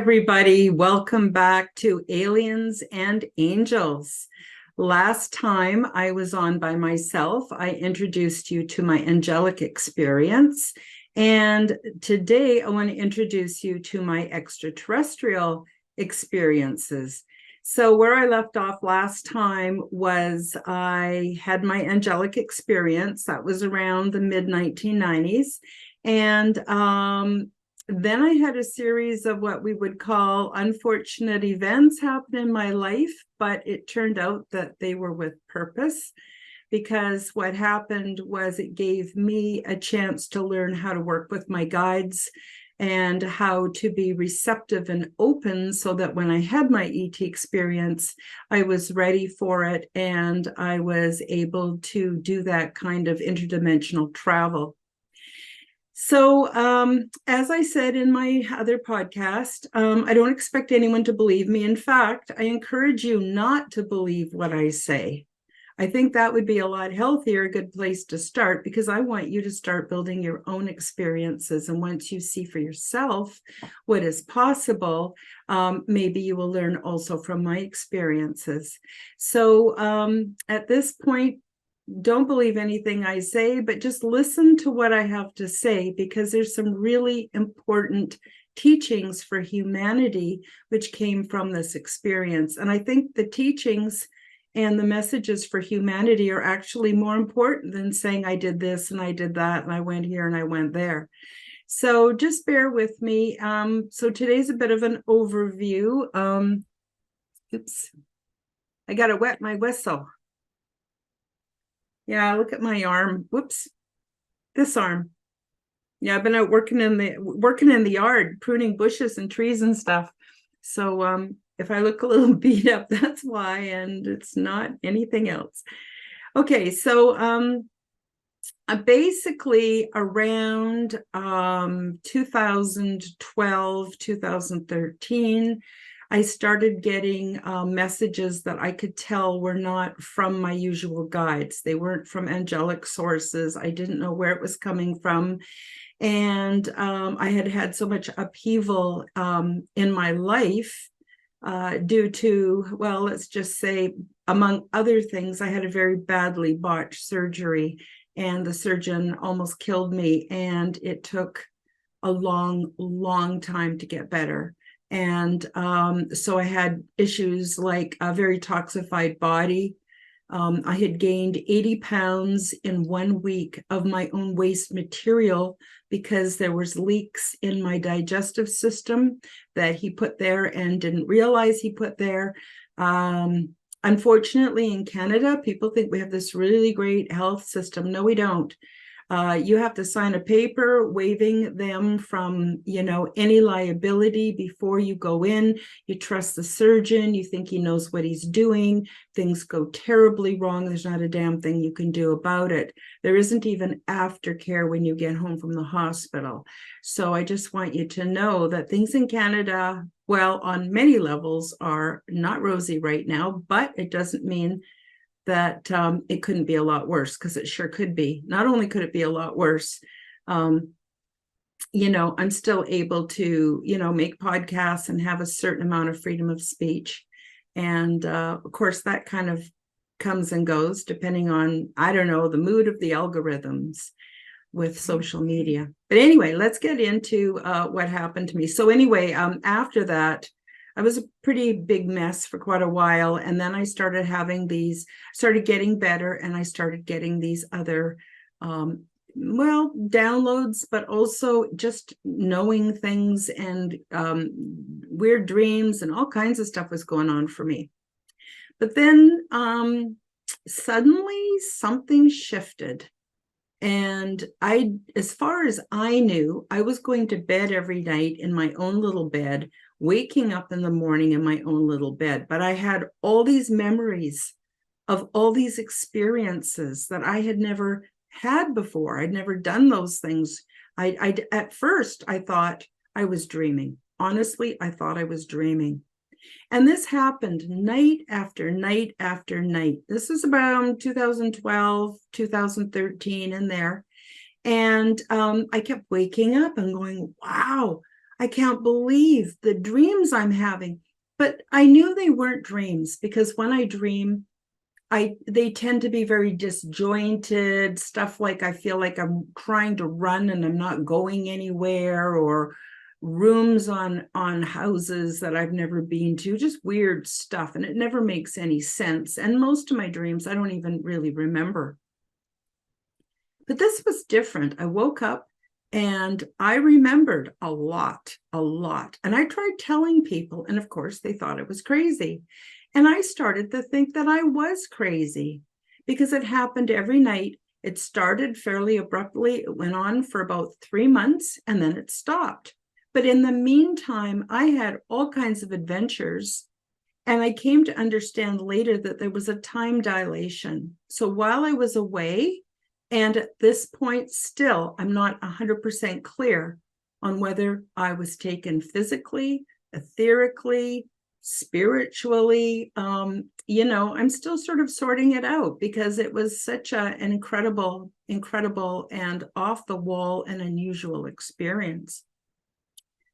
everybody. Welcome back to Aliens and Angels. Last time I was on by myself, I introduced you to my angelic experience. And today I want to introduce you to my extraterrestrial experiences. So where I left off last time was I had my angelic experience. That was around the mid-1990s. And then I had a series of what we would call unfortunate events happen in my life, but it turned out that they were with purpose, because what happened was it gave me a chance to learn how to work with my guides and how to be receptive and open so that when I had my ET experience, I was ready for it and I was able to do that kind of interdimensional travel. So as I said in my other podcast, I don't expect anyone to believe me. In fact, I encourage you not to believe what I say. I think that would be a lot healthier, a good place to start, because I want you to start building your own experiences. And once you see for yourself what is possible, maybe you will learn also from my experiences. So at this point, don't believe anything I say, but just listen to what I have to say, because there's some really important teachings for humanity which came from this experience. And I think the teachings and the messages for humanity are actually more important than saying I did this and I did that and I went here and I went there. So just bear with me. So today's a bit of an overview. Oops, I got to wet my whistle. Yeah, look at my arm. Whoops, this arm. Yeah, I've been out working in the yard, pruning bushes and trees and stuff. So if I look a little beat up, that's why, and it's not anything else. Okay, so basically around 2012, 2013, I started getting messages that I could tell were not from my usual guides. They weren't from angelic sources. I didn't know where it was coming from. And I had had so much upheaval in my life due to, well, let's just say, among other things, I had a very badly botched surgery, and the surgeon almost killed me. And it took a long, long time to get better. And so I had issues like a very toxified body. I had gained 80 pounds in 1 week of my own waste material because there was leaks in my digestive system that he put there and didn't realize he put there. Unfortunately, in Canada, people think we have this really great health system. No, we don't. You have to sign a paper waiving them from, any liability before you go in. You trust the surgeon. You think he knows what he's doing. Things go terribly wrong. There's not a damn thing you can do about it. There isn't even aftercare when you get home from the hospital. So I just want you to know that things in Canada, well, on many levels, are not rosy right now, but it doesn't mean that it couldn't be a lot worse, because it sure could be. Not only could it be a lot worse, I'm still able to, make podcasts and have a certain amount of freedom of speech. And of course, that kind of comes and goes depending on, I don't know, the mood of the algorithms with social media. But anyway, let's get into what happened to me. So anyway, after that, I was a pretty big mess for quite a while. And then I started getting better, and I started getting these other, downloads, but also just knowing things, and weird dreams and all kinds of stuff was going on for me. But then suddenly something shifted. And as far as I knew, I was going to bed every night in my own little bed, waking up in the morning in my own little bed. But I had all these memories of all these experiences that I had never had before. I'd never done those things. At first, I thought I was dreaming. Honestly, I thought I was dreaming. And this happened night after night after night. This is about 2012, 2013 in there. And I kept waking up and going, wow, I can't believe the dreams I'm having. But I knew they weren't dreams because when I dream, they tend to be very disjointed, stuff like I feel like I'm trying to run and I'm not going anywhere, or rooms on houses that I've never been to, just weird stuff, and it never makes any sense. And most of my dreams I don't even really remember. But this was different. I woke up and I remembered a lot. And I tried telling people, and of course they thought it was crazy. And I started to think that I was crazy because it happened every night. It started fairly abruptly. It went on for about 3 months and then it stopped. But in the meantime, I had all kinds of adventures. And I came to understand later that there was a time dilation. So while I was away, and at this point still, I'm not 100% clear on whether I was taken physically, etherically, spiritually. I'm still sort of sorting it out because it was such an incredible and off the wall and unusual experience.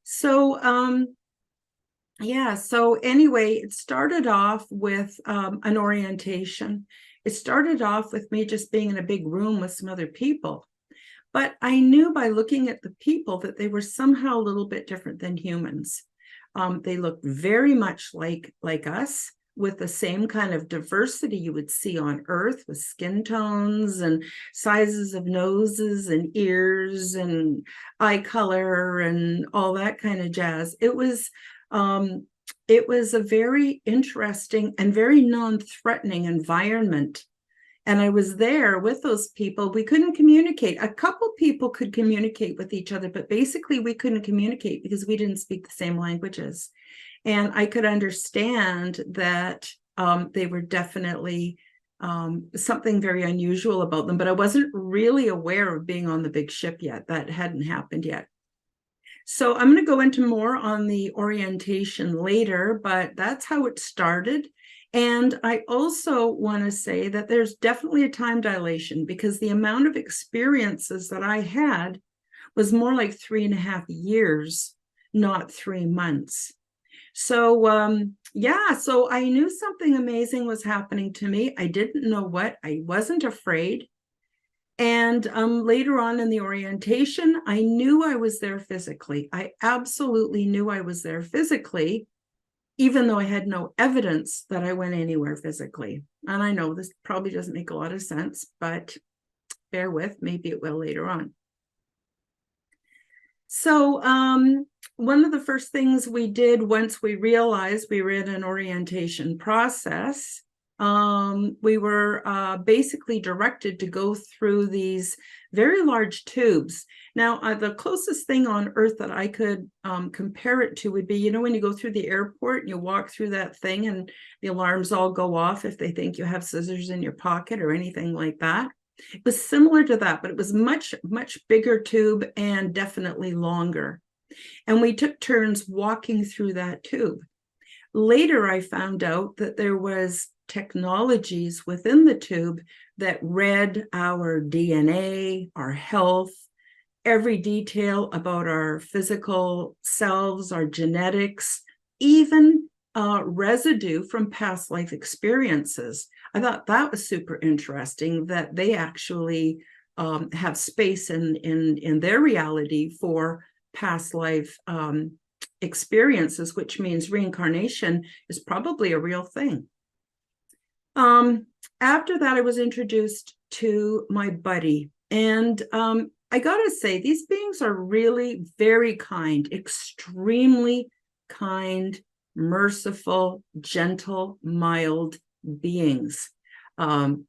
So so anyway, it started off with an orientation. It started off with me just being in a big room with some other people. But I knew by looking at the people that they were somehow a little bit different than humans. They looked very much like us, with the same kind of diversity you would see on Earth, with skin tones and sizes of noses and ears and eye color and all that kind of jazz. It was a very interesting and very non-threatening environment. And I was there with those people. We couldn't communicate. A couple people could communicate with each other, but basically we couldn't communicate because we didn't speak the same languages. And I could understand that they were definitely something very unusual about them, but I wasn't really aware of being on the big ship yet. That hadn't happened yet. So I'm going to go into more on the orientation later, but that's how it started. And I also want to say that there's definitely a time dilation because the amount of experiences that I had was more like 3.5 years, not 3 months. So so I knew something amazing was happening to me. I didn't know what. I wasn't afraid. And later on in the orientation, I knew I was there physically. I absolutely knew I was there physically, even though I had no evidence that I went anywhere physically. And I know this probably doesn't make a lot of sense, but bear with, maybe it will later on. So one of the first things we did once we realized we were in an orientation process, we were basically directed to go through these very large tubes. Now, the closest thing on Earth that I could compare it to would be, when you go through the airport and you walk through that thing and the alarms all go off if they think you have scissors in your pocket or anything like that. It was similar to that, but it was much, much bigger tube and definitely longer. And we took turns walking through that tube. Later, I found out that there was technologies within the tube that read our DNA, our health, every detail about our physical selves, our genetics, even residue from past life experiences. I thought that was super interesting that they actually have space in their reality for past life experiences, which means reincarnation is probably a real thing. After that, I was introduced to my buddy, and I gotta say, these beings are really very kind, extremely kind, merciful, gentle, mild beings. And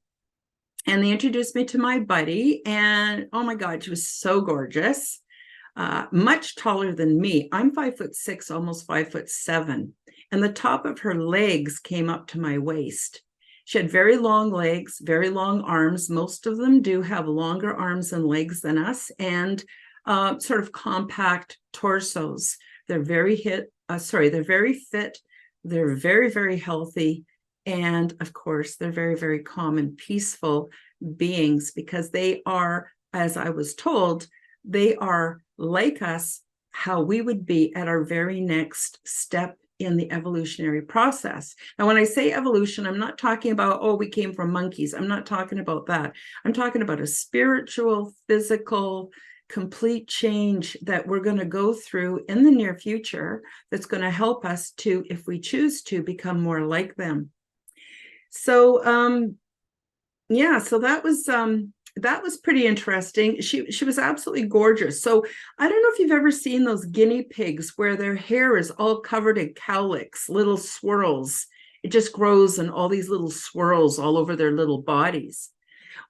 they introduced me to my buddy, and oh my God, she was so gorgeous, much taller than me. I'm 5'6", almost 5'7", and the top of her legs came up to my waist. She had very long legs, very long arms. Most of them do have longer arms and legs than us, and sort of compact torsos. They're very fit. They're very, very healthy. And of course, they're very, very calm and peaceful beings because they are, as I was told, they are like us how we would be at our very next step in the evolutionary process. Now, when I say evolution, I'm not talking about, oh, we came from monkeys. I'm not talking about that. I'm talking about a spiritual, physical, complete change that we're going to go through in the near future that's going to help us to, if we choose to, become more like them. So, so that was pretty interesting. She was absolutely gorgeous. So I don't know if you've ever seen those guinea pigs where their hair is all covered in cowlicks, little swirls. It just grows in all these little swirls all over their little bodies.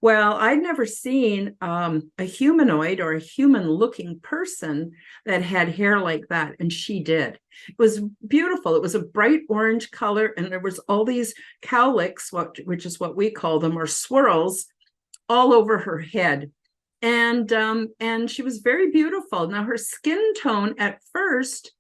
Well, I'd never seen a humanoid or a human-looking person that had hair like that, and she did. It was beautiful. It was a bright orange color, and there was all these cowlicks, which is what we call them, or swirls, all over her head. And she was very beautiful. Now, her skin tone at first,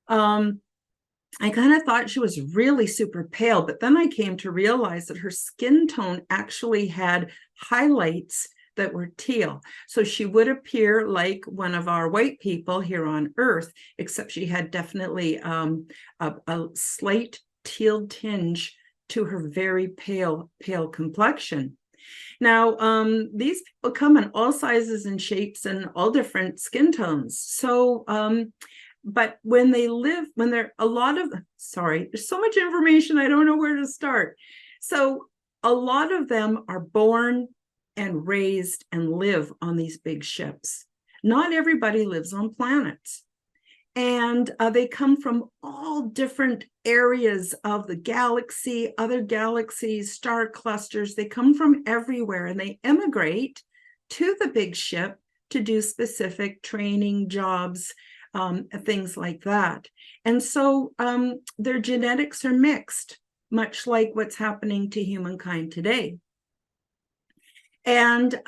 I kind of thought she was really super pale, but then I came to realize that her skin tone actually had highlights that were teal. So she would appear like one of our white people here on Earth, except she had definitely a slight teal tinge to her very pale complexion. Now, these people come in all sizes and shapes and all different skin tones. So, but when they're there's so much information, I don't know where to start. So a lot of them are born and raised and live on these big ships. Not everybody lives on planets. And they come from all different areas of the galaxy, other galaxies, star clusters. They come from everywhere, and they immigrate to the big ship to do specific training jobs, things like that. And so their genetics are mixed, much like what's happening to humankind today. And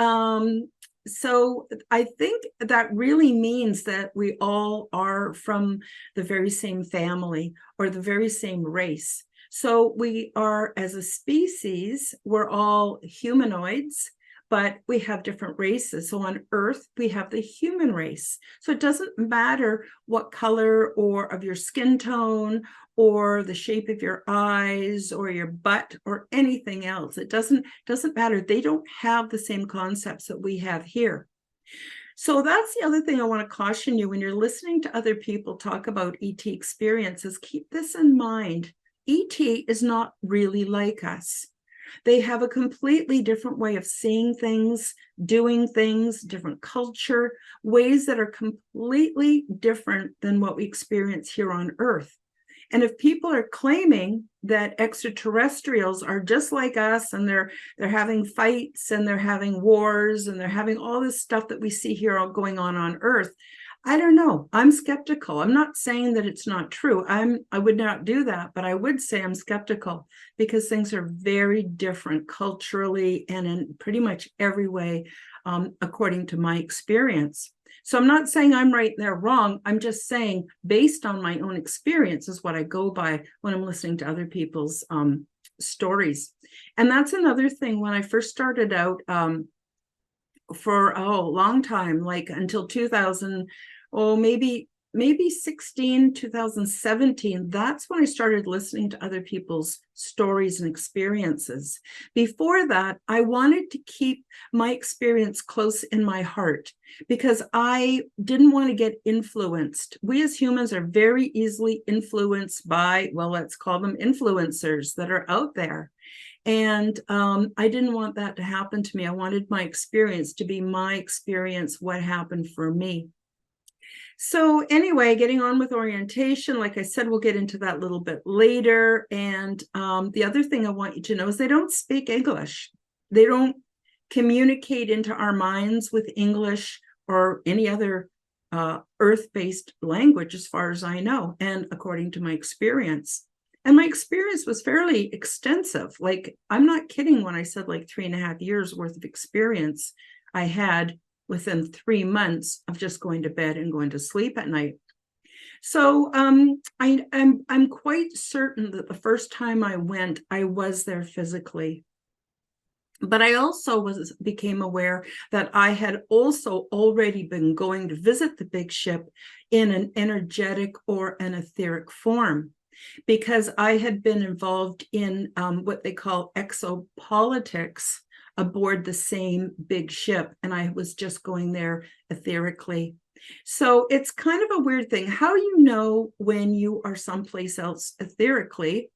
so I think that really means that we all are from the very same family or the very same race. So we are, as a species, we're all humanoids, but we have different races. So on Earth, we have the human race. So it doesn't matter what color or of your skin tone or the shape of your eyes or your butt or anything else. It doesn't matter. They don't have the same concepts that we have here. So that's the other thing I want to caution you when you're listening to other people talk about ET experiences. Keep this in mind. ET is not really like us. They have a completely different way of seeing things, doing things, different culture, ways that are completely different than what we experience here on Earth. And if people are claiming that extraterrestrials are just like us and they're having fights and they're having wars and they're having all this stuff that we see here all going on Earth, I don't know. I'm skeptical. I'm not saying that it's not true. I would not do that, but I would say I'm skeptical because things are very different culturally and in pretty much every way, according to my experience. So I'm not saying I'm right and they're wrong. I'm just saying, based on my own experience, is what I go by when I'm listening to other people's stories. And that's another thing. When I first started out, for a long time, like until 2000, maybe 2017, that's when I started listening to other people's stories and experiences. Before that, I wanted to keep my experience close in my heart because I didn't want to get influenced. We as humans are very easily influenced by, well, let's call them influencers that are out there. And I didn't want that to happen to me. I wanted my experience to be my experience, what happened for me. So anyway, getting on with orientation, like I said, we'll get into that a little bit later. And the other thing I want you to know is they don't speak English. They don't communicate into our minds with English or any other earth-based language, as far as I know, and according to my experience. And my experience was fairly extensive. Like, I'm not kidding when I said like 3.5 years worth of experience I had within 3 months of just going to bed and going to sleep at night. So I'm quite certain that the first time I went, I was there physically. But I also became aware that I had also already been going to visit the big ship in an energetic or an etheric form, because I had been involved in what they call exopolitics aboard the same big ship, and I was just going there etherically. So it's kind of a weird thing. How you know when you are someplace else etherically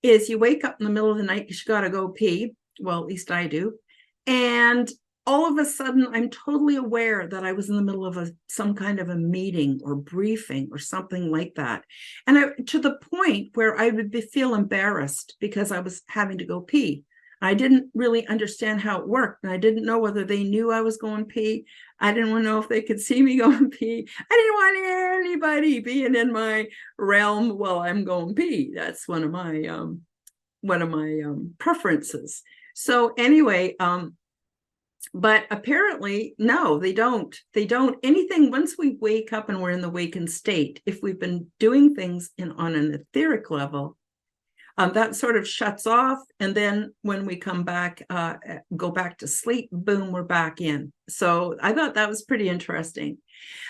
is you wake up in the middle of the night, you got to go pee. Well, at least I do. And all of a sudden, I'm totally aware that I was in the middle of some kind of a meeting or briefing or something like that. And to the point where I would feel embarrassed because I was having to go pee. I didn't really understand how it worked. And I didn't know whether they knew I was going pee. I didn't want to know if they could see me going pee. I didn't want anybody being in my realm while I'm going pee. That's one of my preferences. So anyway, but apparently, no, they don't. They don't. Anything, once we wake up and we're in the wakened state, if we've been doing things on an etheric level, that sort of shuts off. And then when we come back, go back to sleep, boom, we're back in. So I thought that was pretty interesting.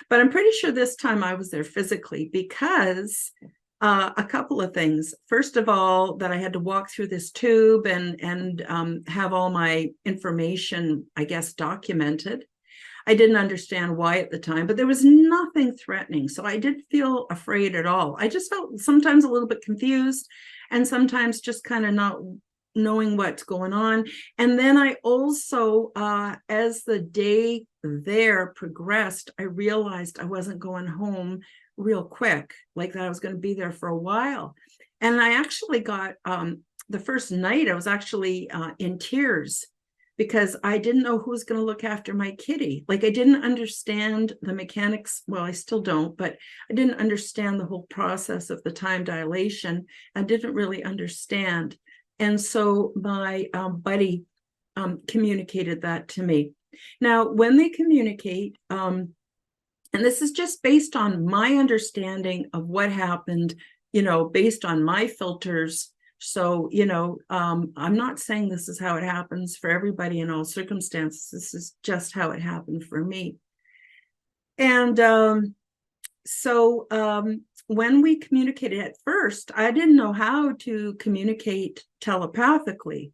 But I'm pretty sure this time I was there physically because a couple of things. First of all, that I had to walk through this tube and have all my information, I guess, documented. I didn't understand why at the time, but there was nothing threatening. So I didn't feel afraid at all. I just felt sometimes a little bit confused and sometimes just kind of not knowing what's going on. And then I also, as the day there progressed, I realized I wasn't going home real quick, like that I was going to be there for a while. And I actually got, the first night I was actually in tears because I didn't know who was going to look after my kitty. Like I didn't understand the mechanics. Well, I still don't, but I didn't understand the whole process of the time dilation. I didn't really understand. And so my buddy communicated that to me. Now, when they communicate, and this is just based on my understanding of what happened, based on my filters. So, I'm not saying this is how it happens for everybody in all circumstances. This is just how it happened for me. And when we communicated at first, I didn't know how to communicate telepathically.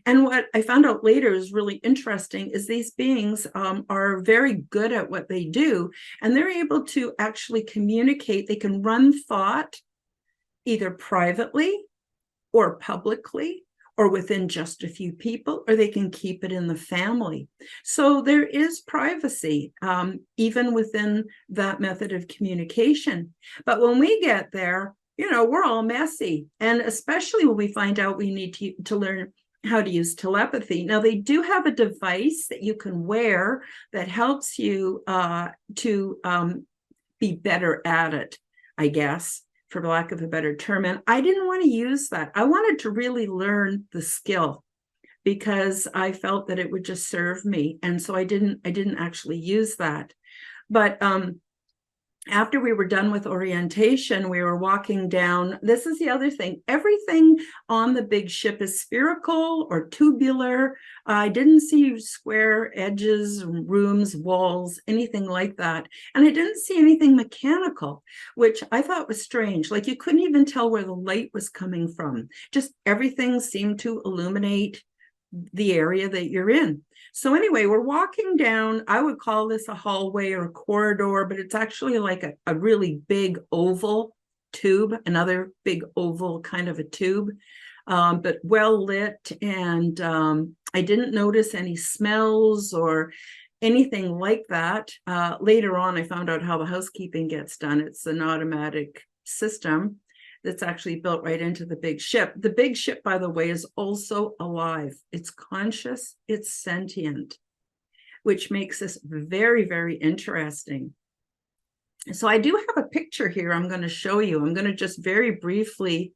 And what I found out later is really interesting is these beings are very good at what they do, and they're able to actually communicate. They can run thought either privately or publicly or within just a few people, or they can keep it in the family. So there is privacy even within that method of communication. But when we get there, we're all messy. And especially when we find out we need to learn how to use telepathy. Now, they do have a device that you can wear that helps you to be better at it, I guess, for lack of a better term. And I didn't want to use that. I wanted to really learn the skill because I felt that it would just serve me. And so I didn't actually use that. But after we were done with orientation, we were walking down. This is the other thing. Everything on the big ship is spherical or tubular. I didn't see square edges, rooms, walls, anything like that. And I didn't see anything mechanical, which I thought was strange. Like you couldn't even tell where the light was coming from. Just everything seemed to illuminate the area that you're in. So anyway, we're walking down, I would call this a hallway or a corridor, but it's actually like a really big oval tube, another big oval kind of a tube, but well lit. And I didn't notice any smells or anything like that. Later on, I found out how the housekeeping gets done. It's an automatic system that's actually built right into the big ship. The big ship, by the way, is also alive. It's conscious, it's sentient, which makes this very, very interesting. So I do have a picture here I'm going to show you. I'm going to just very briefly,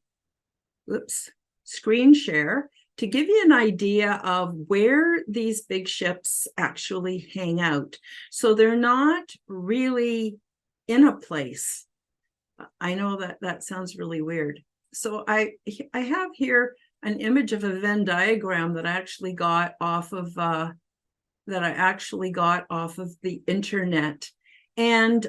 screen share to give you an idea of where these big ships actually hang out. So they're not really in a place. I know that sounds really weird. So I have here an image of a Venn diagram that I actually got off of the internet. And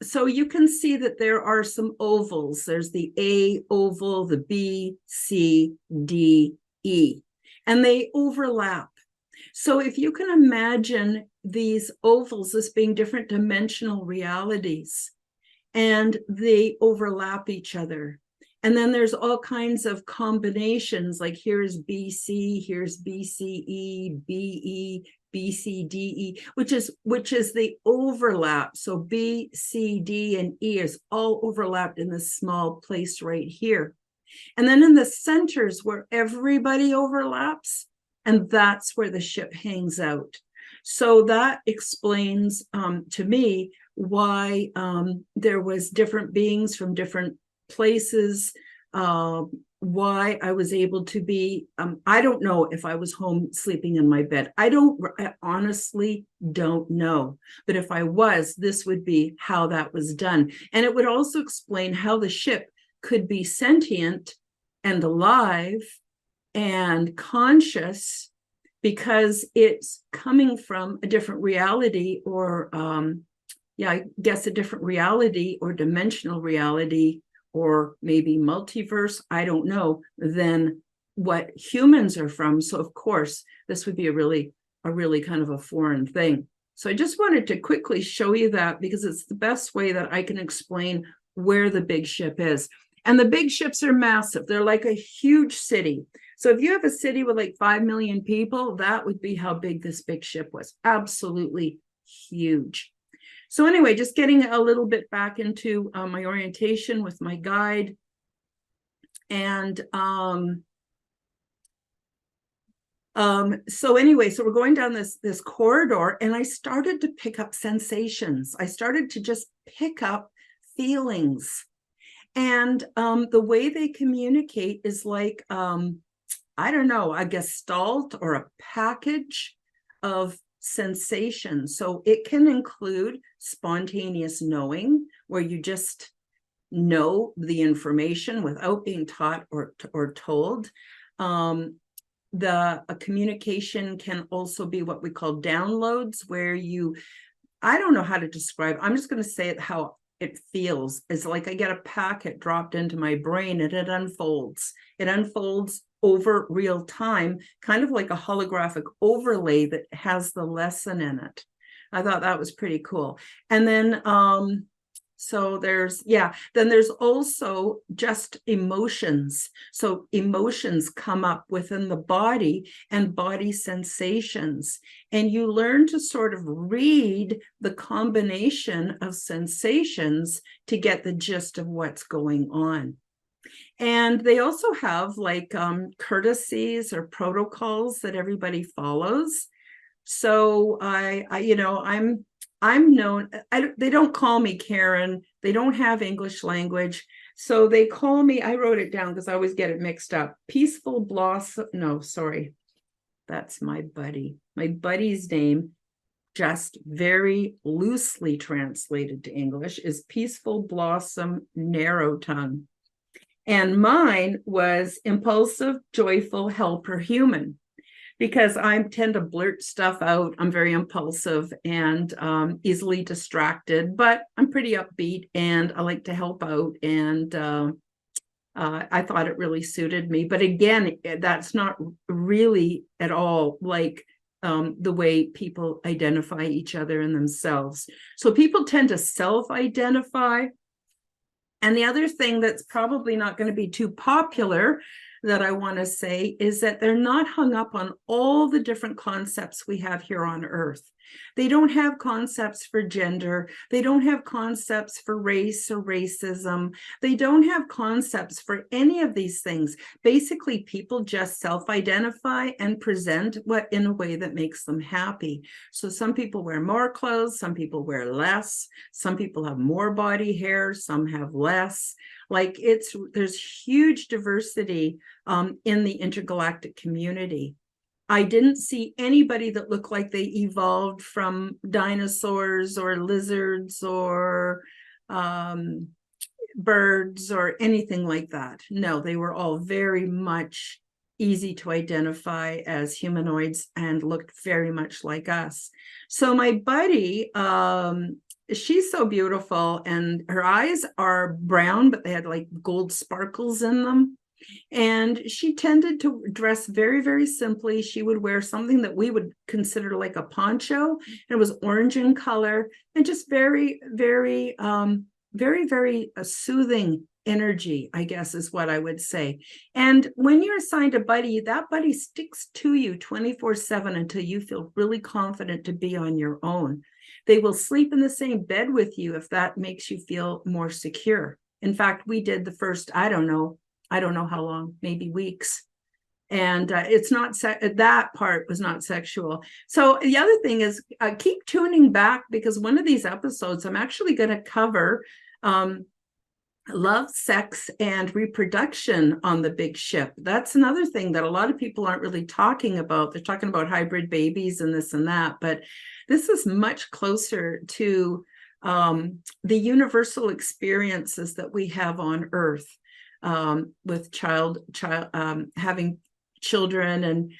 so you can see that there are some ovals. There's the A oval, the B, C, D, E, and they overlap. So if you can imagine these ovals as being different dimensional realities, and they overlap each other. And then there's all kinds of combinations, like here's BC, here's BCE, BE, BCDE, which is the overlap. So B, C, D, and E is all overlapped in this small place right here. And then in the centers where everybody overlaps, and that's where the ship hangs out. So that explains to me why there was different beings from different places, why I was able to be, I don't know if I was home sleeping in my bed. I honestly don't know. But if I was, this would be how that was done. And it would also explain how the ship could be sentient and alive and conscious, because it's coming from a different reality, or I guess a different reality or dimensional reality, or maybe multiverse, I don't know, than what humans are from. So of course, this would be a really kind of a foreign thing. So I just wanted to quickly show you that, because it's the best way that I can explain where the big ship is. And the big ships are massive. They're like a huge city. So if you have a city with like 5 million people, that would be how big this big ship was. Absolutely huge. So anyway, just getting a little bit back into my orientation with my guide. And so anyway, so we're going down this corridor, and I started to pick up sensations. I started to just pick up feelings. And the way they communicate is like, I don't know, a gestalt or a package of sensations. So it can include spontaneous knowing, where you just know the information without being taught or told. The communication can also be what we call downloads, where I don't know how to describe, I'm just going to say it how it feels. It's like I get a packet dropped into my brain, and it unfolds. It unfolds over real time, kind of like a holographic overlay that has the lesson in it. I thought that was pretty cool. And then so then there's also just emotions. So emotions come up within the body, and body sensations. And you learn to sort of read the combination of sensations to get the gist of what's going on. And they also have like courtesies or protocols that everybody follows. So I'm known, they don't call me Karen. They don't have English language. So they call me, I wrote it down because I always get it mixed up. Peaceful Blossom. No, sorry. That's my buddy. My buddy's name, just very loosely translated to English, is Peaceful Blossom Narrow Tongue. And mine was Impulsive, Joyful, Helper Human, because I tend to blurt stuff out. I'm very impulsive and easily distracted, but I'm pretty upbeat and I like to help out. And I thought it really suited me. But again, that's not really at all like the way people identify each other and themselves. So people tend to self-identify. And the other thing that's probably not going to be too popular that I want to say is that they're not hung up on all the different concepts we have here on Earth. They don't have concepts for gender. They don't have concepts for race or racism. They don't have concepts for any of these things. Basically, people just self-identify and present in a way that makes them happy. So some people wear more clothes, some people wear less, some people have more body hair, some have less. Like there's huge diversity in the intergalactic community. I didn't see anybody that looked like they evolved from dinosaurs or lizards or birds or anything like that. No, they were all very much easy to identify as humanoids and looked very much like us. So my buddy, she's so beautiful, and her eyes are brown, but they had like gold sparkles in them. And she tended to dress very, very simply. She would wear something that we would consider like a poncho. It was orange in color, and just very, very, very, very soothing energy, I guess is what I would say. And when you're assigned a buddy, that buddy sticks to you 24/7 until you feel really confident to be on your own. They will sleep in the same bed with you if that makes you feel more secure. In fact, we did the first, I don't know how long, maybe weeks. And it's not, that part was not sexual. So the other thing is keep tuning back, because one of these episodes, I'm actually going to cover love, sex, and reproduction on the big ship. That's another thing that a lot of people aren't really talking about. They're talking about hybrid babies and this and that, but this is much closer to the universal experiences that we have on Earth, with having children,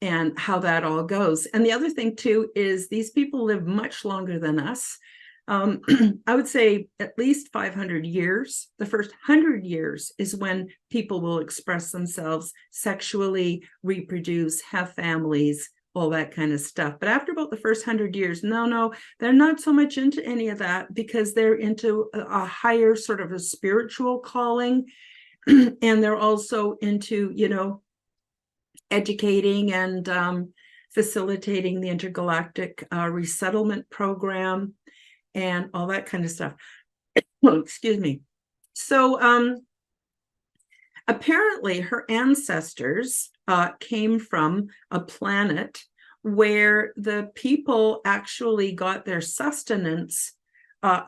and how that all goes. And the other thing too is these people live much longer than us. I would say at least 500 years. The first 100 years is when people will express themselves sexually, reproduce, have families, all that kind of stuff. But after about the first 100 years, no, they're not so much into any of that, because they're into a higher sort of a spiritual calling. And they're also into, educating and facilitating the intergalactic resettlement program and all that kind of stuff. Well, excuse me. So apparently her ancestors came from a planet where the people actually got their sustenance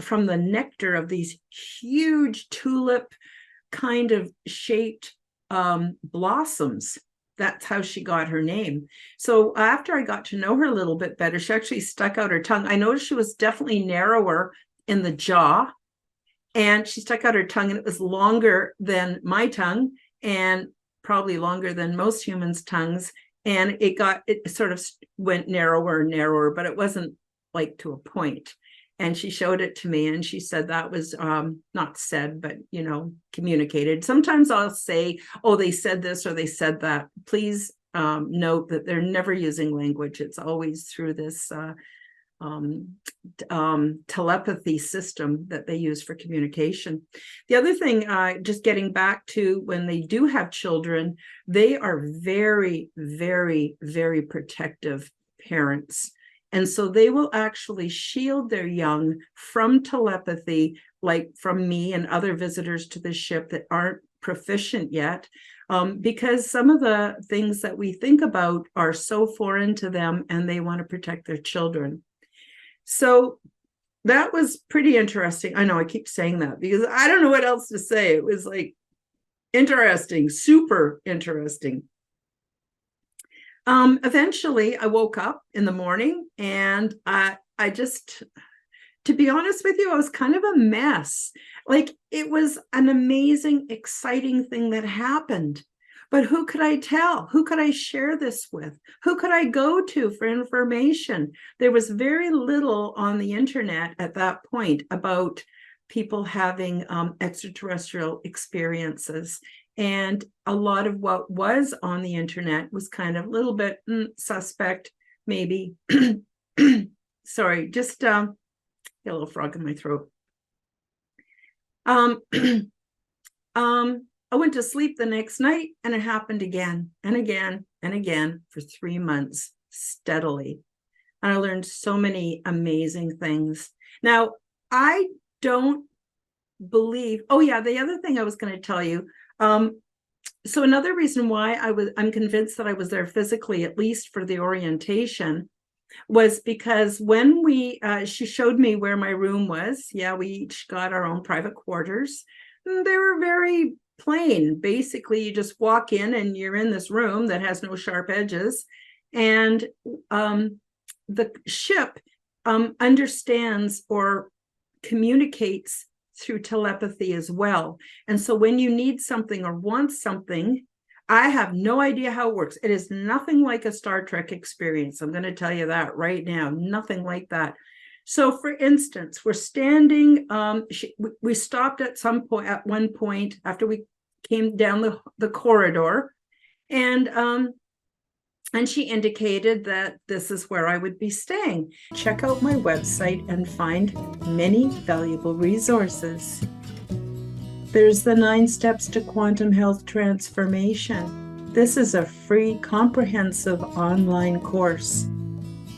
from the nectar of these huge tulip kind of shaped blossoms. That's how she got her name. So after I got to know her a little bit better, she actually stuck out her tongue. I noticed she was definitely narrower in the jaw, and she stuck out her tongue, and it was longer than my tongue, and probably longer than most humans' tongues. And it sort of went narrower and narrower, but it wasn't like to a point. And she showed it to me, and she said that was not said, but communicated. Sometimes I'll say, oh, they said this or they said that. Please note that they're never using language. It's always through this telepathy system that they use for communication. The other thing, just getting back to when they do have children, they are very, very, very protective parents. And so they will actually shield their young from telepathy, like from me and other visitors to the ship that aren't proficient yet, because some of the things that we think about are so foreign to them, and they want to protect their children. So that was pretty interesting. I know I keep saying that because I don't know what else to say. It was like interesting, super interesting. Eventually I woke up in the morning, and I just, to be honest with you, I was kind of a mess. Like, it was an amazing, exciting thing that happened. But who could I tell? Who could I share this with? Who could I go to for information? There was very little on the internet at that point about people having extraterrestrial experiences. And a lot of what was on the internet was kind of a little bit suspect, maybe. Sorry, just a little frog in my throat. I went to sleep the next night, and it happened again and again and again for 3 months steadily. And I learned so many amazing things. Now, I don't believe, oh yeah, the other thing I was going to tell you, so another reason why I'm convinced that I was there physically, at least for the orientation, was because when she showed me where my room was. Yeah, we each got our own private quarters. They were very plain. Basically, you just walk in and you're in this room that has no sharp edges. And the ship understands or communicates through telepathy as well. And so when you need something or want something, I have no idea how it works. It is nothing like a Star Trek experience. I'm going to tell you that right now. Nothing like that. So, for instance, we're standing. We stopped at one point after we came down the corridor, and she indicated that this is where I would be staying. Check out my website and find many valuable resources. There's the 9 Steps to Quantum Health Transformation. This is a free, comprehensive online course.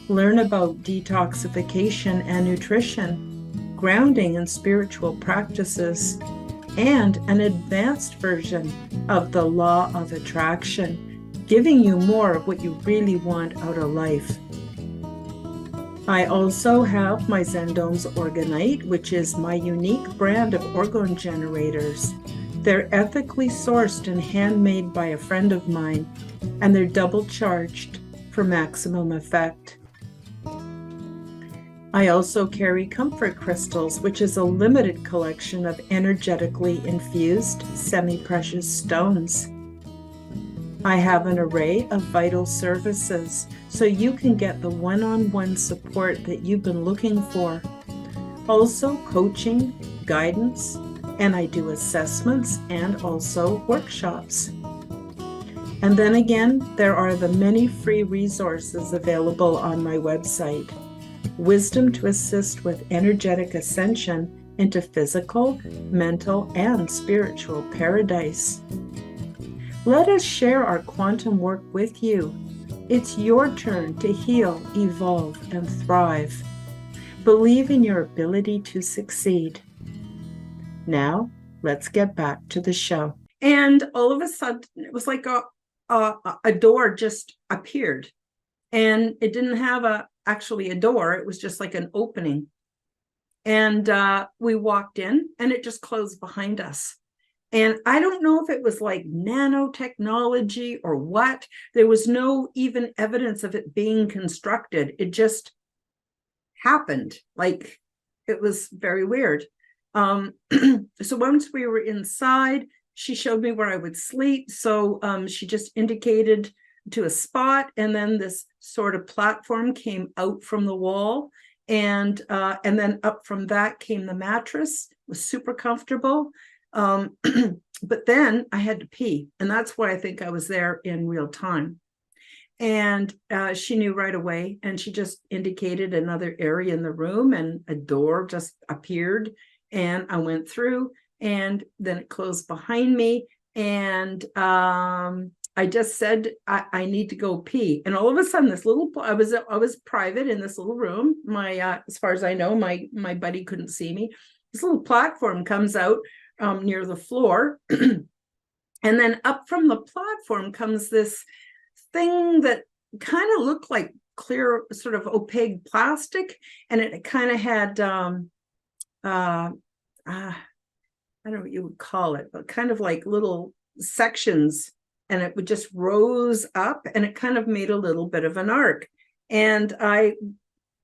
Learn about detoxification and nutrition, grounding and spiritual practices, and an advanced version of the Law of Attraction, giving you more of what you really want out of life. I also have my Zendomes Orgonite, which is my unique brand of orgone generators. They're ethically sourced and handmade by a friend of mine, and they're double charged for maximum effect. I also carry Comfort Crystals, which is a limited collection of energetically infused semi-precious stones. I have an array of vital services, so you can get the one-on-one support that you've been looking for. Also coaching, guidance, and I do assessments and also workshops. And then again, there are the many free resources available on my website. Wisdom to assist with energetic ascension into physical, mental, and spiritual paradise. Let us share our quantum work with you. It's your turn to heal, evolve, and thrive. Believe in your ability to succeed. Now, let's get back to the show. And all of a sudden, it was like a door just appeared. And it didn't have actually a door. It was just like an opening. And we walked in, and it just closed behind us. And I don't know if it was like nanotechnology or what. There was no even evidence of it being constructed. It just happened. Like, it was very weird. So once we were inside, she showed me where I would sleep. So she just indicated to a spot, and then this sort of platform came out from the wall. And then up from that came the mattress. It was super comfortable. But then I had to pee, and that's why I think I was there in real time. And she knew right away, and she just indicated another area in the room, and a door just appeared, and I went through, and then it closed behind me. And I just said, I need to go pee. And all of a sudden, I was private in this little room. As far as I know, my buddy couldn't see me. This little platform comes out near the floor. And then up from the platform comes this thing that kind of looked like clear, sort of opaque plastic. And it kind of had, I don't know what you would call it, but kind of like little sections. And it would just rose up, and it kind of made a little bit of an arc. And I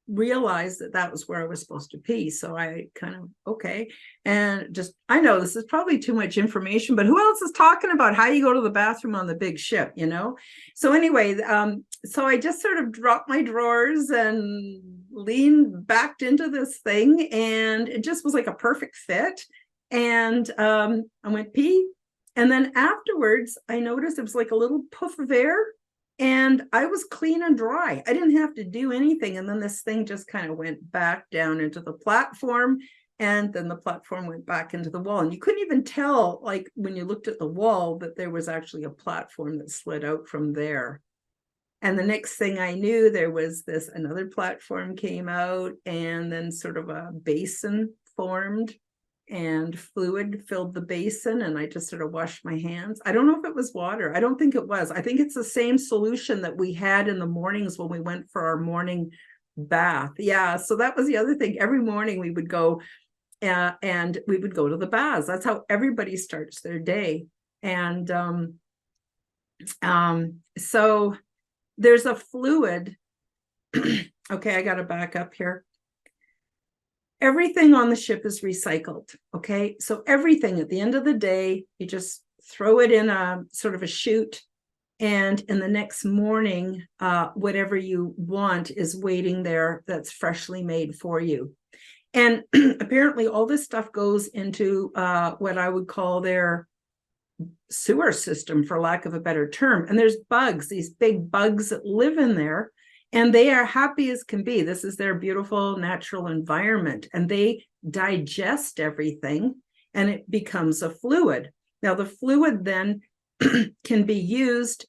realized that was where I was supposed to pee. So I kind of, okay. And I know this is probably too much information, but who else is talking about how you go to the bathroom on the big ship, you know? So anyway, so I just sort of dropped my drawers and leaned back into this thing, and it just was like a perfect fit. And I went pee. And then afterwards, I noticed it was like a little puff of air, and I was clean and dry. I didn't have to do anything. And then this thing just kind of went back down into the platform, and then the platform went back into the wall. And you couldn't even tell, like when you looked at the wall, that there was actually a platform that slid out from there. And the next thing I knew, there was another platform came out, and then sort of a basin formed, and fluid filled the basin, and I just sort of washed my hands. I don't know if it was water. I don't think it was. I think it's the same solution that we had in the mornings when we went for our morning bath. Yeah, so that was the other thing. Every morning we would go and we would go to the baths. That's how everybody starts their day. And so there's a fluid. Okay, I got to back up here. Everything on the ship is recycled. Okay, so everything at the end of the day, you just throw it in a sort of a chute, and in the next morning, whatever you want is waiting there that's freshly made for you. And apparently all this stuff goes into what I would call their sewer system, for lack of a better term. And there's bugs, these big bugs that live in there, and they are happy as can be. This is their beautiful natural environment, and they digest everything, and it becomes a fluid. Now, the fluid then can be used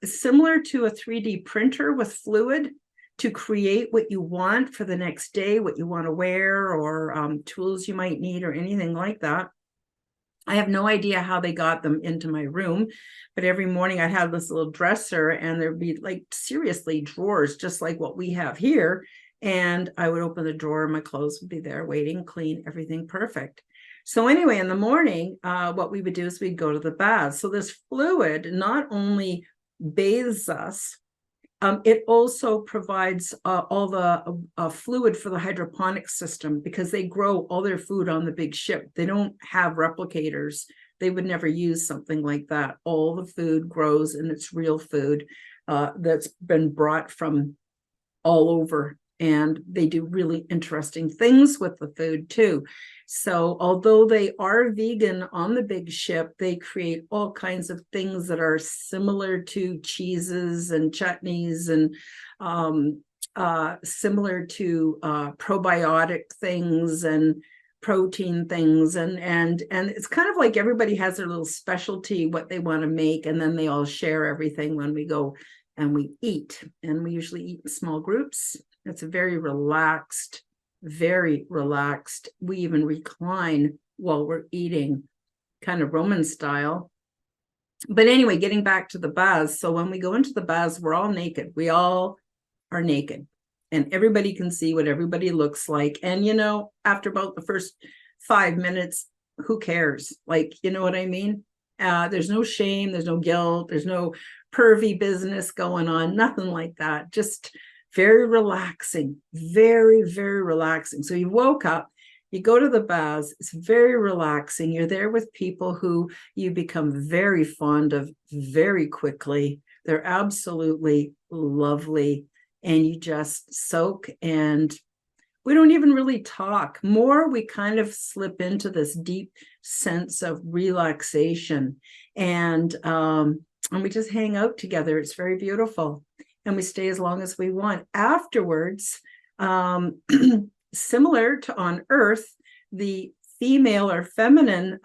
similar to a 3D printer with fluid to create what you want for the next day, what you want to wear, or tools you might need, or anything like that. I have no idea how they got them into my room, but every morning I had this little dresser, and there'd be like seriously drawers, just like what we have here. And I would open the drawer and my clothes would be there waiting, clean, everything perfect. So anyway, in the morning, what we would do is we'd go to the bath. So this fluid not only bathes us, it also provides all the fluid for the hydroponic system, because they grow all their food on the big ship. They don't have replicators. They would never use something like that. All the food grows, and it's real food that's been brought from all over. And they do really interesting things with the food too. So although they are vegan on the big ship, they create all kinds of things that are similar to cheeses and chutneys, and similar to probiotic things and protein things. And it's kind of like everybody has their little specialty, what they want to make, and then they all share everything when we go and we eat. And we usually eat in small groups. It's a very relaxed. We even recline while we're eating, kind of Roman style. But anyway, getting back to the baths. So when we go into the baths, we're all naked. We all are naked, and everybody can see what everybody looks like. And, you know, after about the first 5 minutes, who cares? Like, you know what I mean? There's no shame. There's no guilt. There's no pervy business going on. Nothing like that. Just very relaxing, very, very relaxing. So you woke up, you go to the baths, it's very relaxing. You're there with people who you become very fond of very quickly. They're absolutely lovely. And you just soak, and we don't even really talk. More, we kind of slip into this deep sense of relaxation. And we just hang out together. It's very beautiful. And we stay as long as we want. Afterwards, similar to on Earth, the female or feminine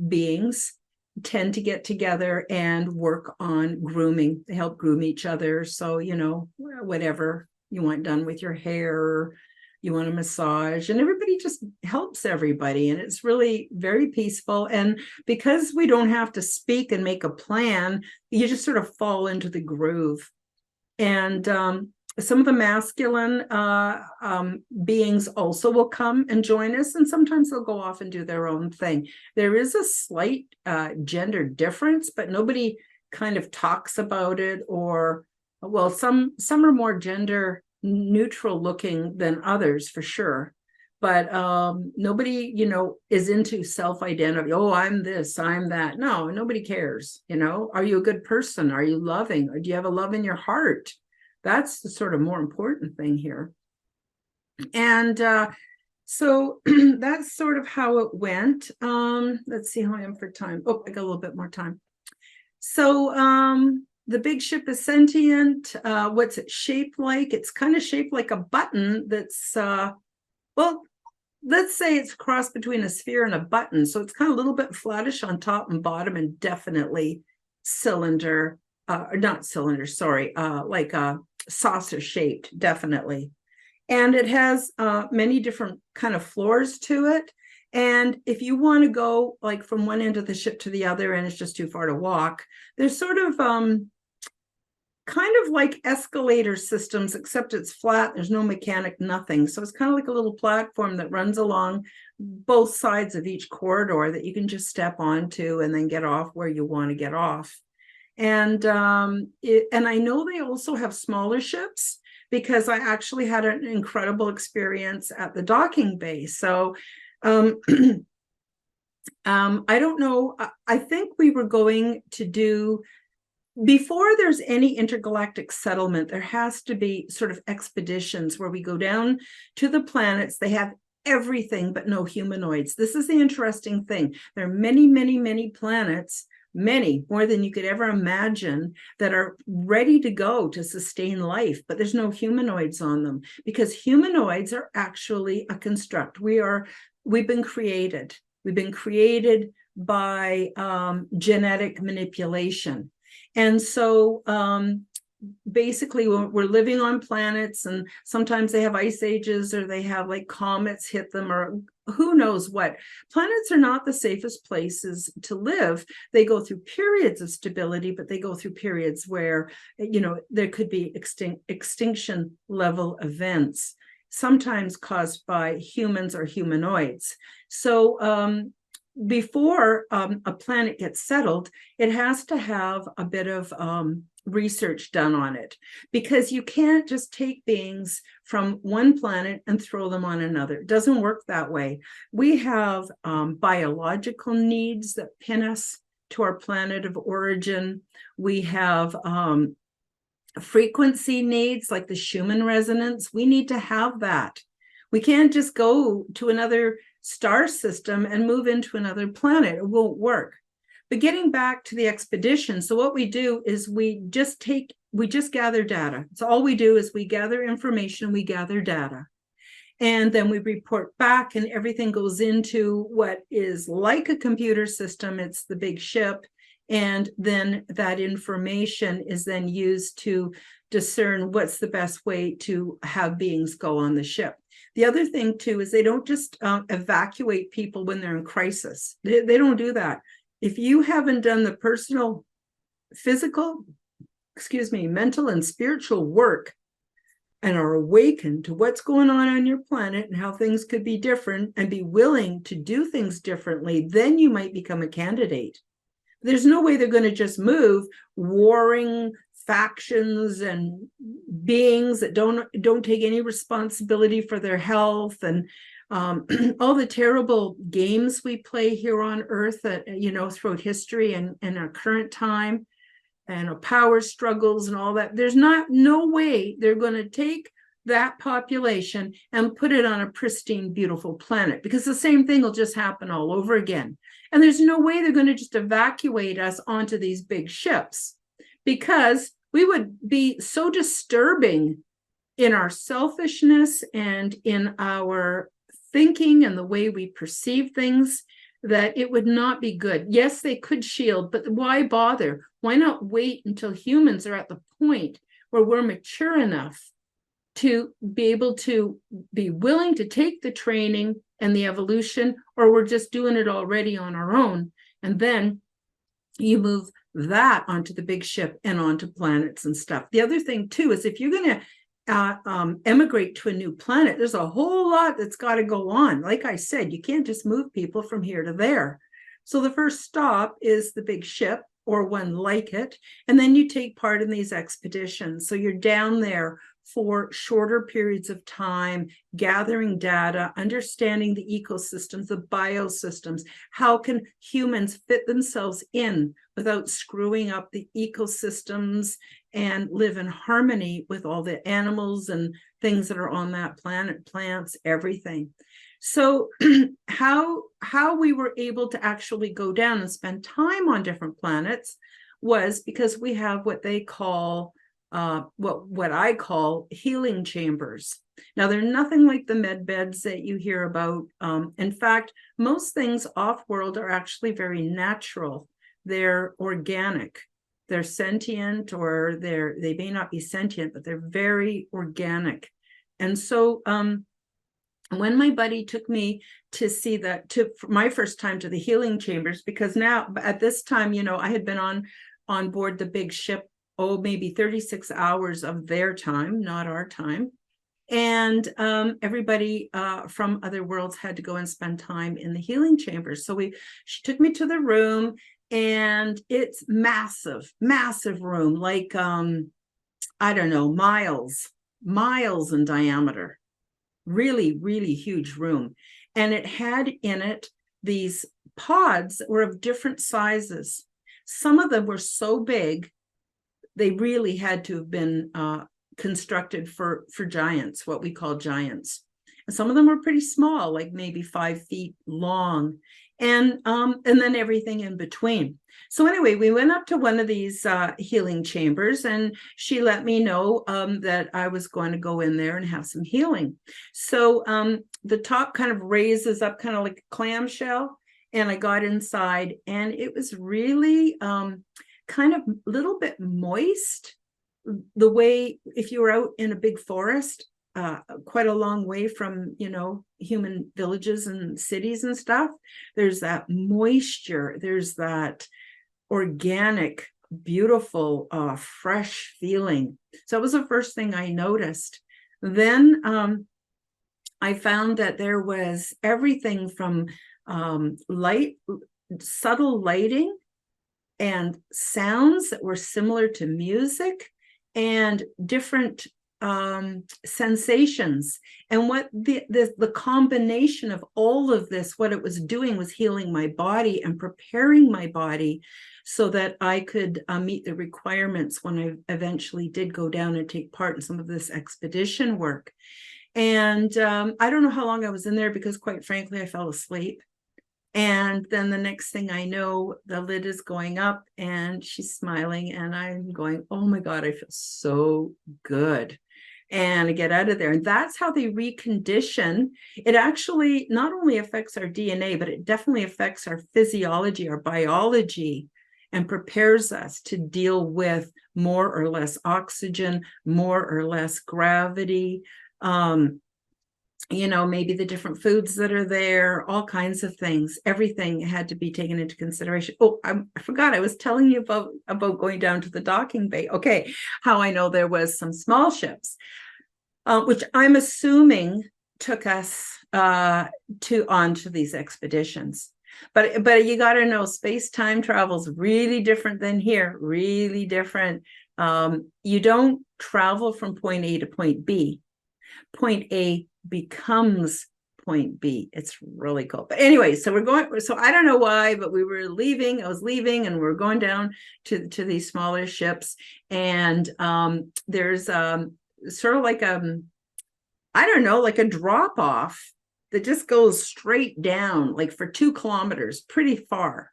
beings tend to get together and work on grooming. They help groom each other. So, you know, whatever you want done with your hair, you want a massage, and everybody just helps everybody. And it's really very peaceful. And because we don't have to speak and make a plan, you just sort of fall into the groove. And some of the masculine beings also will come and join us, and sometimes they'll go off and do their own thing. There is a slight gender difference, but nobody kind of talks about it. Or, well, some are more gender neutral looking than others, for sure. But nobody, you know, is into self-identity. Oh, I'm this, I'm that. No, nobody cares. You know, are you a good person? Are you loving? Or do you have a love in your heart? That's the sort of more important thing here. And so that's sort of how it went. Let's see how I am for time. Oh, I got a little bit more time. So the big ship is sentient. What's it shaped like? It's kind of shaped like a button that's, well, let's say it's a cross between a sphere and a button. So it's kind of a little bit flattish on top and bottom, and definitely cylinder, not cylinder, sorry, like a saucer shaped, definitely. And it has many different kind of floors to it. And if you want to go like from one end of the ship to the other, and it's just too far to walk, there's sort of kind of like escalator systems, except it's flat. There's no mechanic, nothing. So it's kind of like a little platform that runs along both sides of each corridor that you can just step onto and then get off where you want to get off. And and I know they also have smaller ships, because I actually had an incredible experience at the docking bay. So I don't know. I think we were going to do, before there's any intergalactic settlement, there has to be sort of expeditions where we go down to the planets. They have everything but no humanoids. This is the interesting thing. There are many, many, many planets, many more than you could ever imagine, that are ready to go to sustain life, but there's no humanoids on them, because humanoids are actually a construct. We've been created by genetic manipulation. And so basically we're living on planets, and sometimes they have ice ages, or they have like comets hit them, or who knows what. Planets are not the safest places to live. They go through periods of stability, but they go through periods where, there could be extinction level events, sometimes caused by humans or humanoids. So before a planet gets settled, it has to have a bit of research done on it, because you can't just take beings from one planet and throw them on another. It doesn't work that way. We have biological needs that pin us to our planet of origin. We have frequency needs, like the Schumann resonance. We need to have that. We can't just go to another star system and move into another planet. It won't work. But getting back to the expedition, so what we do is we just gather data. So all we do is we gather information, we gather data, and then we report back, and everything goes into what is like a computer system. It's the big ship, and then that information is then used to discern what's the best way to have beings go on the ship. The other thing too is they don't just evacuate people when they're in crisis. They don't do that. If you haven't done the personal, physical, mental and spiritual work, and are awakened to what's going on your planet and how things could be different, and be willing to do things differently, then you might become a candidate. There's no way they're going to just move warring factions and beings that don't take any responsibility for their health, and all the terrible games we play here on Earth, that throughout history and our current time, and power struggles and all that. There's no way they're going to take that population and put it on a pristine, beautiful planet, because the same thing will just happen all over again. And there's no way they're going to just evacuate us onto these big ships, because we would be so disturbing in our selfishness and in our thinking and the way we perceive things, that it would not be good. Yes, they could shield, but why bother? Why not wait until humans are at the point where we're mature enough to be able to be willing to take the training and the evolution, or we're just doing it already on our own? And then you move that onto the big ship and onto planets and stuff. The other thing too is, if you're going to emigrate to a new planet, there's a whole lot that's got to go on. Like I said, you can't just move people from here to there. So the first stop is the big ship, or one like it, and then you take part in these expeditions. So you're down there for shorter periods of time, gathering data, understanding the ecosystems, the biosystems. How can humans fit themselves in without screwing up the ecosystems, and live in harmony with all the animals and things that are on that planet, plants, everything. So how we were able to actually go down and spend time on different planets was because we have what they call what I call healing chambers. Now, they're nothing like the med beds that you hear about. In fact, most things off-world are actually very natural. They're organic. They're sentient, or they may not be sentient, but they're very organic. And so when my buddy took me to see for my first time to the healing chambers, because now at this time, I had been on board the big ship, maybe 36 hours of their time, not our time. And everybody from other worlds had to go and spend time in the healing chambers. So she took me to the room, and it's massive room, like I don't know, miles in diameter. Really, really huge room. And it had in it these pods that were of different sizes. Some of them were so big, they really had to have been constructed for giants, what we call giants. And some of them were pretty small, like maybe 5 feet long, and then everything in between. So anyway, we went up to one of these healing chambers, and she let me know that I was going to go in there and have some healing. So the top kind of raises up, kind of like a clamshell, and I got inside, and it was really kind of a little bit moist, the way if you were out in a big forest, quite a long way from, human villages and cities and stuff. There's that moisture. There's that organic, beautiful, fresh feeling. So that was the first thing I noticed. Then I found that there was everything from subtle lighting and sounds that were similar to music and different sensations. And what the combination of all of this, what it was doing was healing my body and preparing my body so that I could meet the requirements when I eventually did go down and take part in some of this expedition work. And I don't know how long I was in there, because quite frankly, I fell asleep. And then the next thing I know, the lid is going up and she's smiling, and I'm going, oh my God, I feel so good. And I get out of there. And that's how they recondition. It actually not only affects our DNA, but it definitely affects our physiology, our biology, and prepares us to deal with more or less oxygen, more or less gravity, maybe the different foods that are there, all kinds of things. Everything had to be taken into consideration. Oh, I forgot. I was telling you about going down to the docking bay. Okay, how I know there was some small ships, which I'm assuming took us onto these expeditions. But you got to know, space-time travel is really different than here. Really different. You don't travel from point A to point B. Point A becomes point B. It's really cool. But anyway, so I don't know why, but I was leaving, and we're going down to these smaller ships. And there's sort of like like a drop off that just goes straight down, like for 2 kilometers, pretty far.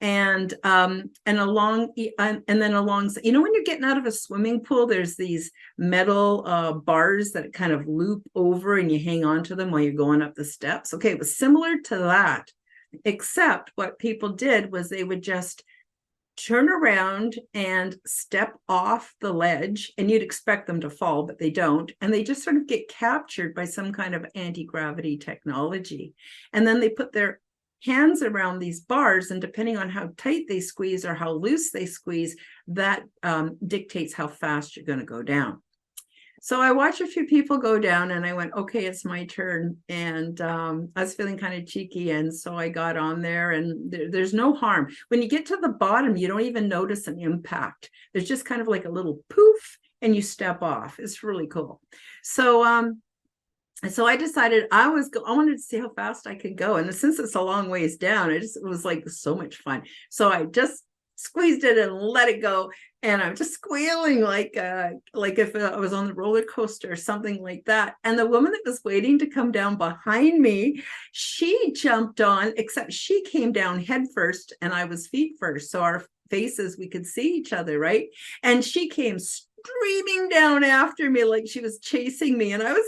And then along, when you're getting out of a swimming pool, there's these metal bars that kind of loop over, and you hang on to them while you're going up the steps. Okay, it was similar to that, except what people did was they would just turn around and step off the ledge, and you'd expect them to fall, but they don't. And they just sort of get captured by some kind of anti-gravity technology. And then they put their hands around these bars, and depending on how tight they squeeze or how loose they squeeze, that dictates how fast you're going to go down. So I watched a few people go down, and I went, okay, it's my turn. And I was feeling kind of cheeky, and so I got on there, and there's no harm. When you get to the bottom, you don't even notice an impact. There's just kind of like a little poof, and you step off. It's really cool. So I decided I wanted to see how fast I could go. And since it's a long ways down, it was like so much fun. So I just squeezed it and let it go. And I'm just squealing like if I was on the roller coaster or something like that. And the woman that was waiting to come down behind me, she jumped on, except she came down head first and I was feet first. So our faces, we could see each other, right? And she came screaming down after me like she was chasing me, and I was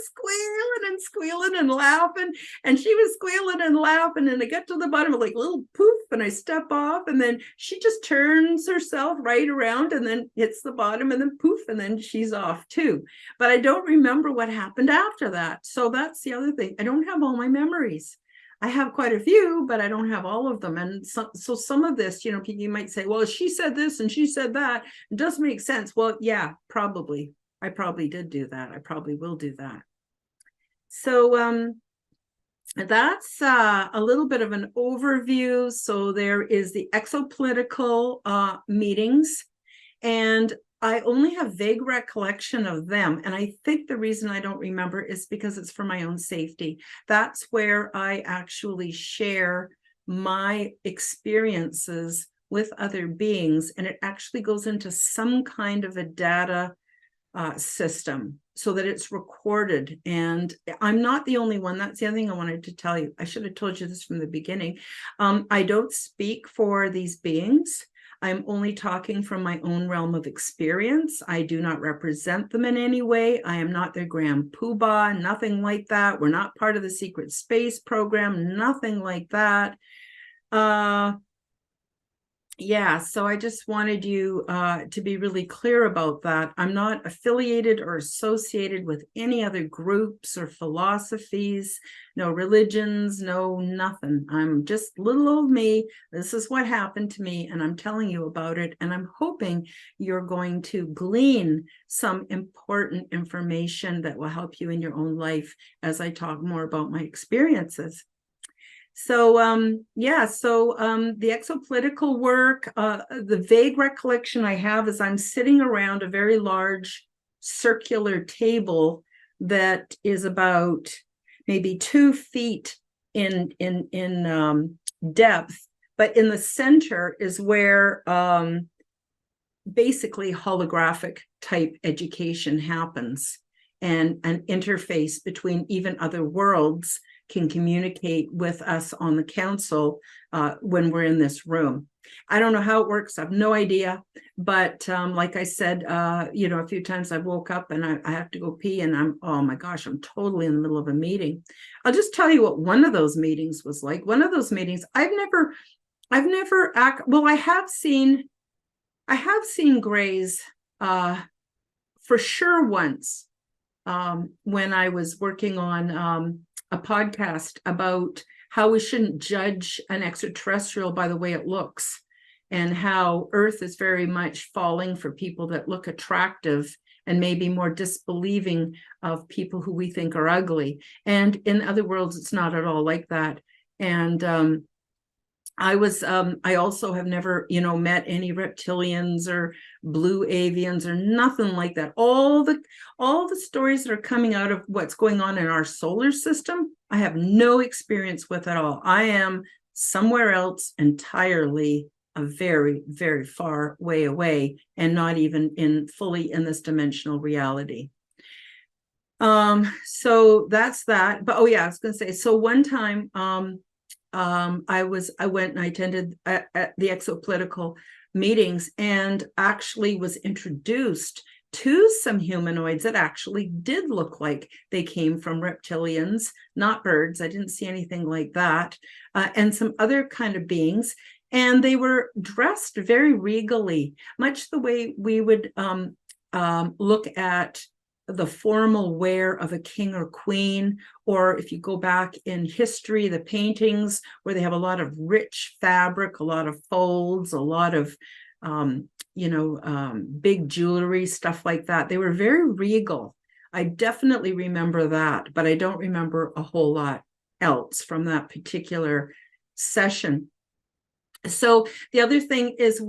squealing and laughing, and she was squealing and laughing, and I get to the bottom of like a little poof, and I step off, and then she just turns herself right around and then hits the bottom, and then poof, and then she's off too. But I don't remember what happened after that. So that's the other thing. I don't have all my memories. I have quite a few, but I don't have all of them. And so some of this, you might say, well, she said this and she said that. It does make sense. Well, yeah, probably. I probably did do that. I probably will do that. So that's a little bit of an overview. So there is the exopolitical meetings, and I only have vague recollection of them. And I think the reason I don't remember is because it's for my own safety. That's where I actually share my experiences with other beings, and it actually goes into some kind of a data system so that it's recorded. And I'm not the only one. That's the other thing I wanted to tell you. I should have told you this from the beginning. I don't speak for these beings. I'm only talking from my own realm of experience. I do not represent them in any way. I am not their grand poobah, nothing like that. We're not part of the secret space program, nothing like that. Yeah, so I just wanted you to be really clear about that. I'm not affiliated or associated with any other groups or philosophies, no religions, no nothing. I'm just little old me. This is what happened to me, and I'm telling you about it. And I'm hoping you're going to glean some important information that will help you in your own life as I talk more about my experiences. So, the exopolitical work, the vague recollection I have is I'm sitting around a very large circular table that is about maybe 2 feet in depth, but in the center is where basically holographic type education happens, and an interface between even other worlds can communicate with us on the council when we're in this room. I don't know how it works. I have no idea. But like I said, a few times I woke up and I have to go pee, and oh my gosh, I'm totally in the middle of a meeting. I'll just tell you what one of those meetings was like. One of those meetings, I have seen grays for sure once when I was working on a podcast about how we shouldn't judge an extraterrestrial by the way it looks, and how Earth is very much falling for people that look attractive and maybe more disbelieving of people who we think are ugly. And in other worlds, it's not at all like that. And I also have never, met any reptilians or blue avians or nothing like that. All the stories that are coming out of what's going on in our solar system, I have no experience with at all. I am somewhere else entirely, a very, very far way away, and not even fully in this dimensional reality. So that's that. But I was going to say, so one time, I went and I attended at the exopolitical meetings, and actually was introduced to some humanoids that actually did look like they came from reptilians, not birds. I didn't see anything like that, and some other kind of beings. And they were dressed very regally, much the way we would look at the formal wear of a king or queen, or if you go back in history, the paintings where they have a lot of rich fabric, a lot of folds, a lot of big jewelry, stuff like that. They were very regal. I definitely remember that, but I don't remember a whole lot else from that particular session. So the other thing is,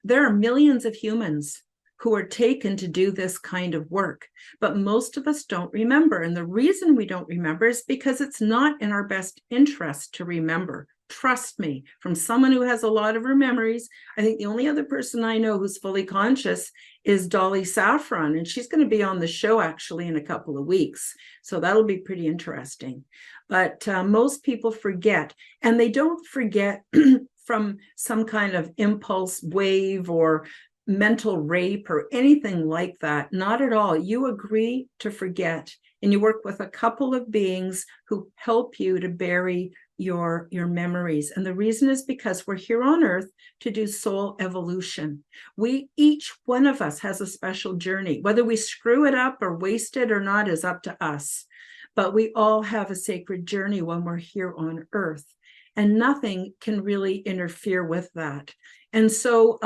there are millions of humans who are taken to do this kind of work, but most of us don't remember. And the reason we don't remember is because it's not in our best interest to remember. Trust me, from someone who has a lot of her memories, I think the only other person I know who's fully conscious is Dolly Saffron, and she's going to be on the show actually in a couple of weeks. So that'll be pretty interesting. But most people forget, and they don't forget from some kind of impulse wave or mental rape or anything like that. Not at all. You agree to forget, and you work with a couple of beings who help you to bury your memories. And the reason is because we're here on Earth to do soul evolution. Each one of us has a special journey. Whether we screw it up or waste it or not is up to us. But we all have a sacred journey when we're here on Earth, and nothing can really interfere with that. And so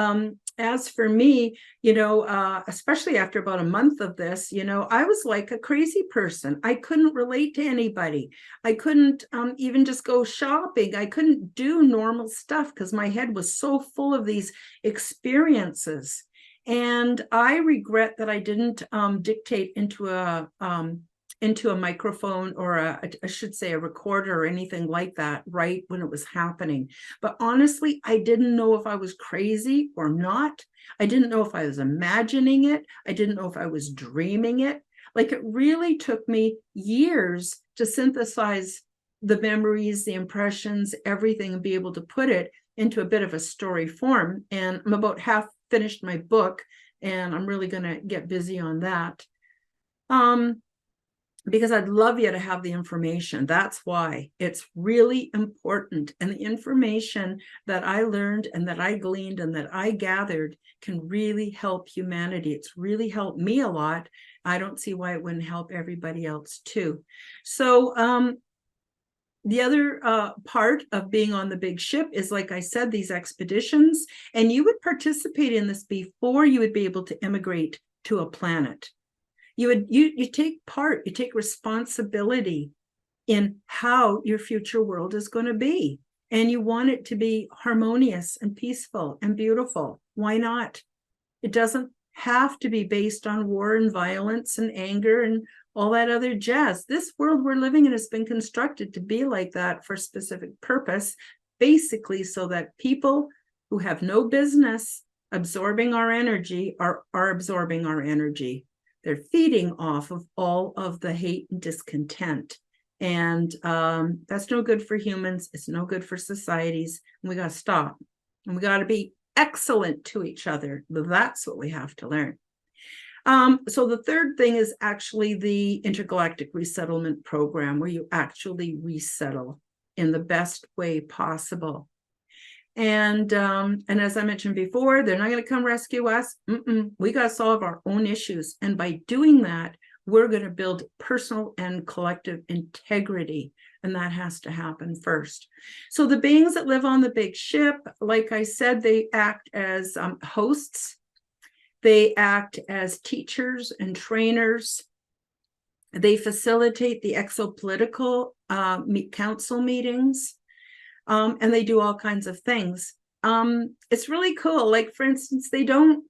as for me, especially after about a month of this, I was like a crazy person. I couldn't relate to anybody. I couldn't even just go shopping. I couldn't do normal stuff because my head was so full of these experiences. And I regret that I didn't dictate into into a microphone or I should say a recorder or anything like that right when it was happening. But honestly, I didn't know if I was crazy or not. I didn't know if I was imagining it. I didn't know if I was dreaming it. Like, it really took me years to synthesize the memories, the impressions, everything, and be able to put it into a bit of a story form. And I'm about half finished my book, and I'm really going to get busy on that. Because I'd love you to have the information. That's why it's really important. And the information that I learned and that I gleaned and that I gathered can really help humanity. It's really helped me a lot. I don't see why it wouldn't help everybody else too. So the other part of being on the big ship is, like I said, these expeditions, and you would participate in this before you would be able to immigrate to a planet. You take part, you take responsibility in how your future world is going to be. And you want it to be harmonious and peaceful and beautiful. Why not? It doesn't have to be based on war and violence and anger and all that other jazz. This world we're living in has been constructed to be like that for a specific purpose, basically so that people who have no business absorbing our energy are absorbing our energy. They're feeding off of all of the hate and discontent. And that's no good for humans. It's no good for societies. And we got to stop. And we got to be excellent to each other. That's what we have to learn. So the third thing is actually the intergalactic resettlement program, where you actually resettle in the best way possible. And as I mentioned before, they're not going to come rescue us. We got to solve our own issues. And by doing that, we're going to build personal and collective integrity. And that has to happen first. So the beings that live on the big ship, like I said, they act as hosts. They act as teachers and trainers. They facilitate the exopolitical council meetings. And they do all kinds of things. It's really cool. Like, for instance, they don't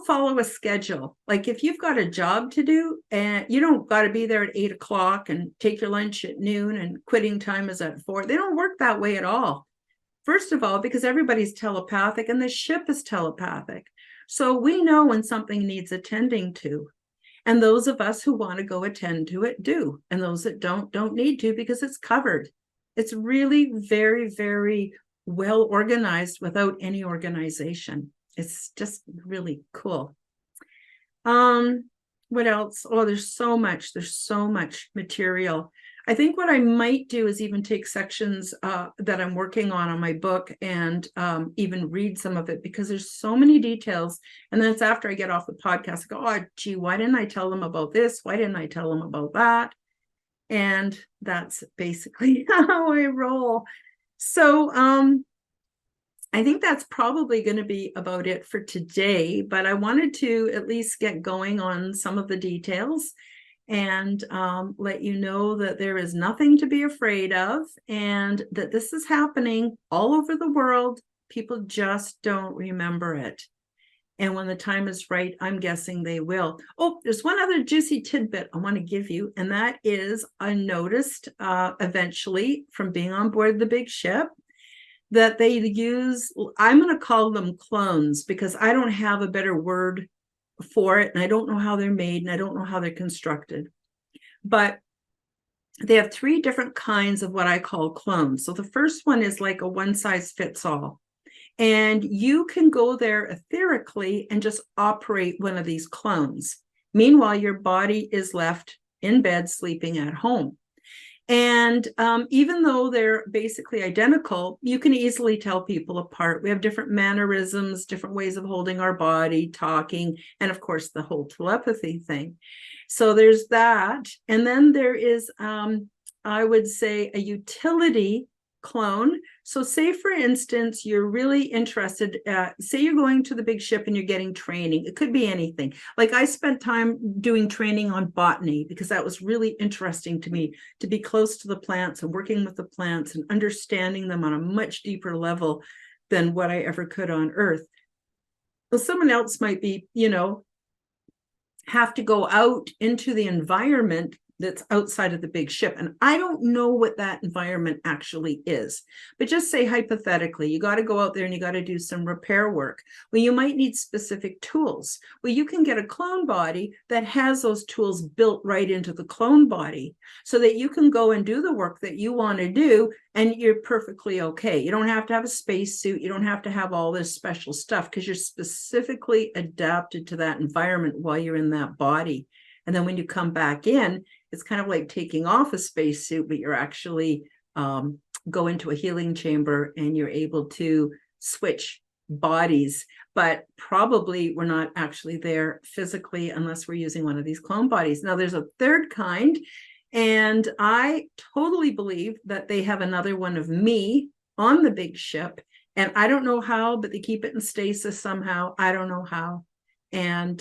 follow a schedule. Like, if you've got a job to do and you don't got to be there at 8 o'clock and take your lunch at noon and quitting time is at 4, they don't work that way at all. First of all, because everybody's telepathic and the ship is telepathic. So we know when something needs attending to. And those of us who want to go attend to it do. And those that don't need to, because it's covered. It's really very, very well organized without any organization. It's just really cool. What else? Oh, there's so much material. I think what I might do is even take sections that I'm working on my book and even read some of it, because there's so many details. And then it's after I get off the podcast, I go, oh, gee, why didn't I tell them about this? Why didn't I tell them about that? And that's basically how I roll. So I think that's probably going to be about it for today, but I wanted to at least get going on some of the details and let you know that there is nothing to be afraid of, and that this is happening all over the world. People just don't remember it. And when the time is right, I'm guessing they will. Oh, there's one other juicy tidbit I want to give you, and that is I noticed eventually from being on board the big ship that they use, I'm going to call them clones, because I don't have a better word for it, and I don't know how they're made, and I don't know how they're constructed. But they have 3 different kinds of what I call clones. So the first one is like a one-size-fits-all. And you can go there etherically and just operate one of these clones. Meanwhile, your body is left in bed sleeping at home. And even though they're basically identical, you can easily tell people apart. We have different mannerisms, different ways of holding our body, talking, and of course, the whole telepathy thing. So there's that. And then there is, I would say, a utility clone. So say, for instance, you're really interested, say you're going to the big ship and you're getting training. It could be anything. Like, I spent time doing training on botany because that was really interesting to me, to be close to the plants and working with the plants and understanding them on a much deeper level than what I ever could on Earth. Well, someone else might be, have to go out into the environment that's outside of the big ship. And I don't know what that environment actually is, but just say hypothetically, you got to go out there and you got to do some repair work. Well, you might need specific tools. Well, you can get a clone body that has those tools built right into the clone body so that you can go and do the work that you want to do and you're perfectly okay. You don't have to have a spacesuit. You don't have to have all this special stuff because you're specifically adapted to that environment while you're in that body. And then when you come back in, it's kind of like taking off a spacesuit, but you're actually go into a healing chamber and you're able to switch bodies. But probably we're not actually there physically unless we're using one of these clone bodies. Now, there's a third kind, and I totally believe that they have another one of me on the big ship. And I don't know how, but they keep it in stasis somehow. I don't know how. And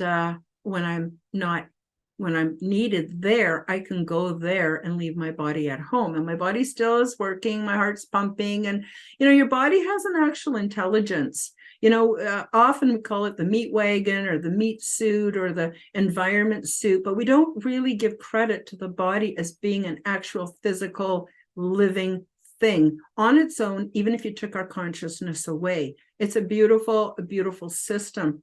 when I'm needed there, I can go there and leave my body at home. And my body still is working, my heart's pumping. And, your body has an actual intelligence. Often we call it the meat wagon or the meat suit or the environment suit, but we don't really give credit to the body as being an actual physical living thing on its own, even if you took our consciousness away. It's a beautiful system.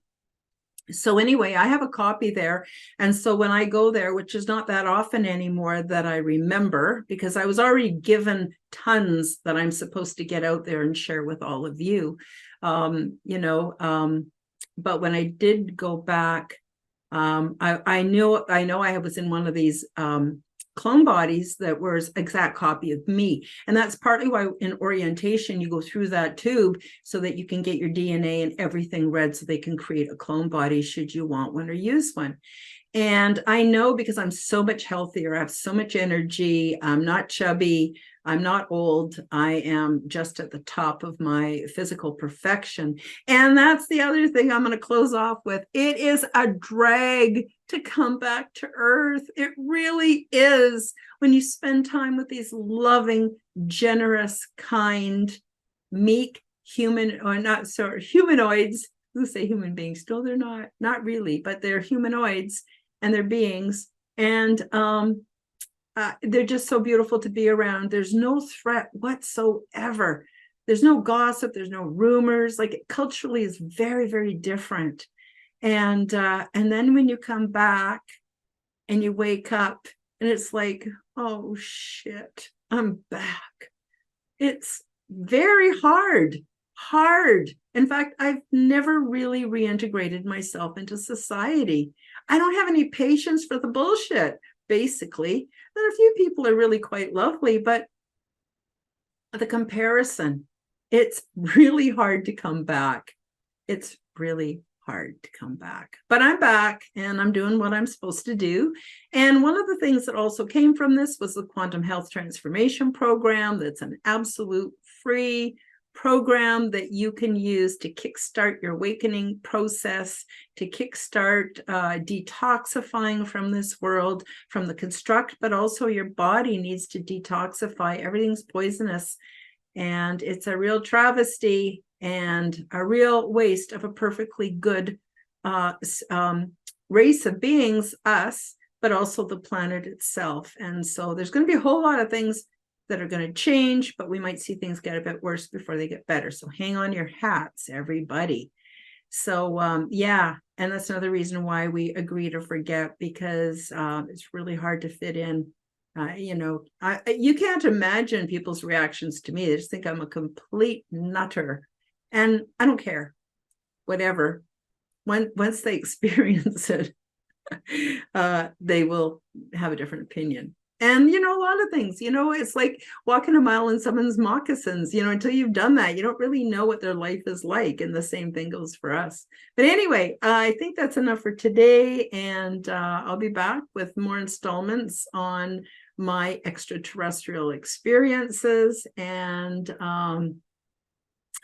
So anyway, I have a copy there. And so when I go there, which is not that often anymore that I remember, because I was already given tons that I'm supposed to get out there and share with all of you, but when I did go back, I know I was in one of these clone bodies that was exact copy of me. And that's partly why in orientation, you go through that tube so that you can get your DNA and everything read so they can create a clone body should you want one or use one. And I know because I'm so much healthier, I have so much energy, I'm not chubby, I'm not old, I am just at the top of my physical perfection. And that's the other thing I'm going to close off with. It is a drag to come back to Earth. It really is. When you spend time with these loving, generous, kind, meek humanoids. Who say human beings? No, they're not really, but they're humanoids and they're beings. And they're just so beautiful to be around. There's no threat whatsoever. There's no gossip. There's no rumors. Like, culturally is very, very different. And then when you come back and you wake up and it's like, oh shit, I'm back. It's very hard. In fact, I've never really reintegrated myself into society. I don't have any patience for the bullshit, basically. There are a few people are really quite lovely, but the comparison, it's really hard to come back. It's really hard to come back. But I'm back and I'm doing what I'm supposed to do. And one of the things that also came from this was the Quantum Health Transformation Program. That's an absolute free program that you can use to kickstart your awakening process, to kickstart detoxifying from this world, from the construct, but also your body needs to detoxify. Everything's poisonous. And it's a real travesty and a real waste of a perfectly good race of beings, us, but also the planet itself. And so there's going to be a whole lot of things that are going to change, but we might see things get a bit worse before they get better. So hang on your hats, everybody. So and that's another reason why we agree to forget, because it's really hard to fit in. You can't imagine people's reactions to me. They just think I'm a complete nutter. And I don't care, whatever. Once they experience it, they will have a different opinion. And, a lot of things, it's like walking a mile in someone's moccasins, until you've done that, you don't really know what their life is like. And the same thing goes for us. But anyway, I think that's enough for today. And I'll be back with more installments on my extraterrestrial experiences. And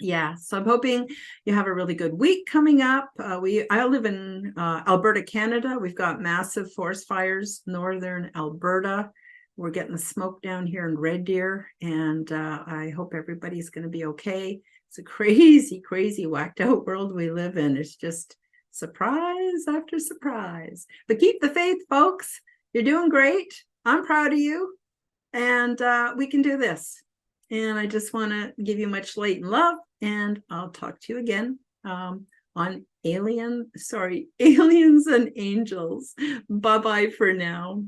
so I'm hoping you have a really good week coming up. I live in Alberta, Canada. We've got massive forest fires, northern Alberta. We're getting the smoke down here in Red Deer, and I hope everybody's going to be okay. It's a crazy, crazy, whacked out world we live in. It's just surprise after surprise. But keep the faith, folks. You're doing great. I'm proud of you, and we can do this. And I just want to give you much light and love, and I'll talk to you again on Aliens and Angels. Bye-bye for now.